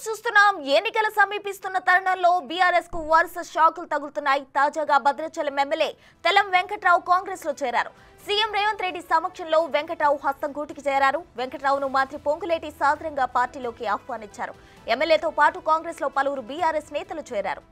News చూస్తున్నాం. ఎన్నికల సమీపిస్తున్న తరుణంలో బీఆర్ఎస్ కు వరుస షాకులు తగులుతున్నాయి. తాజాగా భద్రాచలం ఎమ్మెల్యే తెల్లం వెంకట్రావు కాంగ్రెస్ లో చేరారు. సీఎం రేవంత్ రెడ్డి సమక్షంలో వెంకట్రావు హస్తం గూటికి చేరారు. వెంకట్రావును మంత్రి పొంగులేటి సాదరంగా పార్టీలోకి ఆహ్వానించారు. ఎమ్మెల్యేతో పాటు కాంగ్రెస్ లో పలువురు బీఆర్ఎస్ నేతలు చేరారు.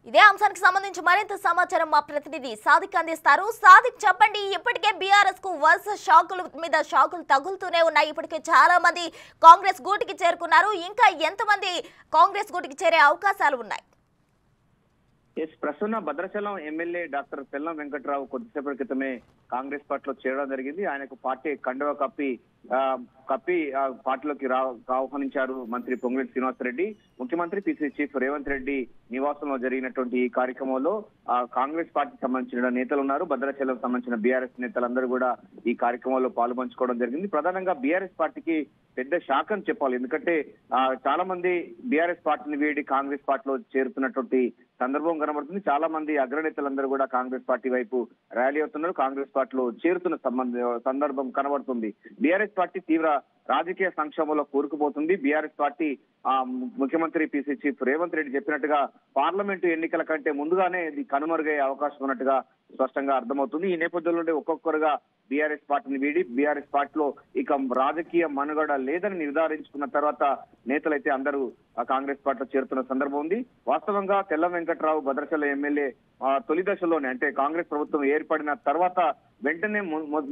ఇదే అంశానికి సంబంధించి మరింత సమాచారం మా ప్రతినిధి సాదిక్ అందిస్తారు. సాదిక్, చెప్పండి. ఇప్పటికే బీఆర్ఎస్ కు వరుస షాకుల మీద షాకులు తగులుతూనే ఉన్నాయి. ఇప్పటికే చాలా మంది కాంగ్రెస్ గూటికి చేరుకున్నారు. ఇంకా ఎంతమంది కాంగ్రెస్ గూటికి చేరే అవకాశాలు ఉన్నాయి? ప్రస్తుతం భద్రాచలం ఎమ్మెల్యే డాక్టర్ తెల్లం వెంకట్రావు కొద్దిసేపటి క్రితమే కాంగ్రెస్ పార్టీలో చేరడం జరిగింది. ఆయనకు పార్టీ కండువా కప్పి పార్టీలోకి ఆహ్వానించారు మంత్రి పొంగులేటి శ్రీనివాసరెడ్డి. ముఖ్యమంత్రి పిసిసి చీఫ్ రేవంత్ రెడ్డి నివాసంలో జరిగినటువంటి ఈ కార్యక్రమంలో కాంగ్రెస్ పార్టీకి సంబంధించిన నేతలు ఉన్నారు. భద్రాచలం సంబంధించిన బీఆర్ఎస్ నేతలందరూ కూడా ఈ కార్యక్రమంలో పాల్పంచుకోవడం జరిగింది. ప్రధానంగా బీఆర్ఎస్ పార్టీకి పెద్ద షాక్ అని చెప్పాలి. ఎందుకంటే చాలా మంది బీఆర్ఎస్ పార్టీని వీడి కాంగ్రెస్ పార్టీలో చేరుతున్నటువంటి సందర్భం కనబడుతుంది. చాలా మంది అగ్రనేతలందరూ కూడా కాంగ్రెస్ పార్టీ వైపు ర్యాలీ అవుతున్నారు. కాంగ్రెస్ పార్టీలో చేరుతున్న సందర్భం కనబడుతుంది. బీఆర్ఎస్ పార్టీ తీవ్ర రాజకీయ సంక్షోభంలో కూరుకుపోతుంది. బీఆర్ఎస్ పార్టీ ముఖ్యమంత్రి పిసిసి చీఫ్ రేవంత్ రెడ్డి చెప్పినట్టుగా పార్లమెంటు ఎన్నికల కంటే ముందుగానే ఇది కనుమరుగయ్యే అవకాశం ఉన్నట్టుగా స్పష్టంగా అర్థమవుతుంది. ఈ నేపథ్యంలో ఒక్కొక్కరుగా బీఆర్ఎస్ పార్టీని వీడి బీఆర్ఎస్ పార్టీలో ఇక రాజకీయ మనుగడ లేదని నిర్ధారించుకున్న తర్వాత నేతలైతే అందరూ కాంగ్రెస్ పార్టీలో చేరుతున్న సందర్భం ఉంది. వాస్తవంగా తెల్లం వెంకట్రావు భద్రాచలం ఎమ్మెల్యే తొలి దశలోనే, అంటే కాంగ్రెస్ ప్రభుత్వం ఏర్పడిన తర్వాత వెంటనే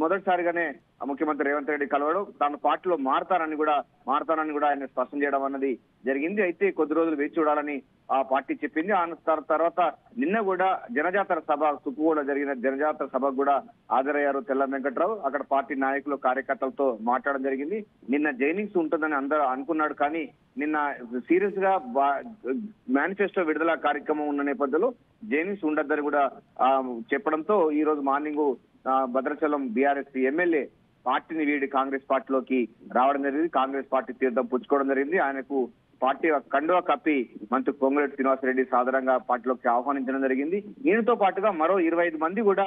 మొదటిసారిగానే ముఖ్యమంత్రి రేవంత్ రెడ్డి కలవడం, తాను పార్టీలో మారతానని కూడా ఆయన స్పష్టం చేయడం అన్నది జరిగింది. అయితే కొద్ది రోజులు వేచి చూడాలని ఆ పార్టీ చెప్పింది. ఆ తర్వాత నిన్న కూడా జనజాతర సభ సుక్కుగూడ జరిగిన జనజాతర సభకు కూడా హాజరయ్యారు తెల్లం వెంకట్రావు. అక్కడ పార్టీ నాయకులు కార్యకర్తలతో మాట్లాడడం జరిగింది. నిన్న జైనింగ్స్ ఉంటుందని అందరూ అనుకున్నాడు, కానీ నిన్న సీరియస్ గా మేనిఫెస్టో విడుదల కార్యక్రమం ఉన్న నేపథ్యంలో జైనింగ్స్ ఉండద్దని కూడా చెప్పడంతో ఈ రోజు మార్నింగ్ భద్రాచలం బీఆర్ఎస్ ఎమ్మెల్యే పార్టీని వీడి కాంగ్రెస్ పార్టీలోకి రావడం జరిగింది. కాంగ్రెస్ పార్టీ తీర్థం పుచ్చుకోవడం జరిగింది. ఆయనకు పార్టీ కండువా కప్పి మంత్రి పొంగులేటి శ్రీనివాసరెడ్డి సాధారణంగా పార్టీలోకి ఆహ్వానించడం జరిగింది. ఈయనతో పాటుగా మరో 25 మంది కూడా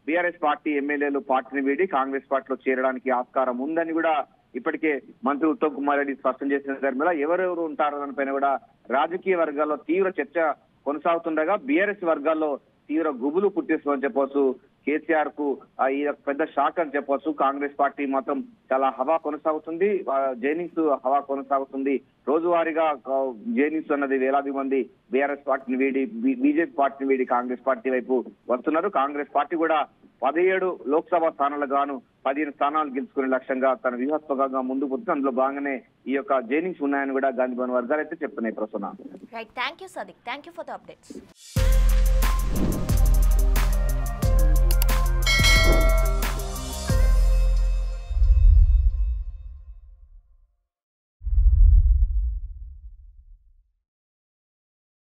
బీఆర్ఎస్ పార్టీ ఎమ్మెల్యేలు పార్టీని వీడి కాంగ్రెస్ పార్టీలో చేరడానికి ఆస్కారం ఉందని కూడా ఇప్పటికే మంత్రి ఉత్తమ్ కుమార్ రెడ్డి స్పష్టం చేసిన ధర్మలా ఎవరెవరు ఉంటారో దానిపైన కూడా రాజకీయ వర్గాల్లో తీవ్ర చర్చ కొనసాగుతుండగా బీఆర్ఎస్ వర్గాల్లో తీవ్ర గుబులు పుట్టిస్తుందని చెప్పవచ్చు. కేసీఆర్ కు ఈ పెద్ద షాక్ అని చెప్పవచ్చు. కాంగ్రెస్ పార్టీ మాత్రం చాలా హవా కొనసాగుతుంది. జైనింగ్స్ హవా కొనసాగుతుంది. రోజువారీగా జైనింగ్స్ అన్నది వేలాది మంది బీఆర్ఎస్ పార్టీని వీడి బీజేపీ పార్టీని వీడి కాంగ్రెస్ పార్టీ వైపు వస్తున్నారు. కాంగ్రెస్ పార్టీ కూడా 17 లోక్సభ స్థానాలకు గాను 15 స్థానాలు గెలుచుకునే లక్ష్యంగా తన వ్యూహాత్మకంగా ముందుకు పోతుంది. అందులో భాగంగానే ఈ యొక్క జైనింగ్స్ ఉన్నాయని కూడా గాంధీ భవన్ వర్గాలు అయితే చెప్తున్నాయి. ప్రస్తుతం right, thank you Sadiq, thank you for the updates.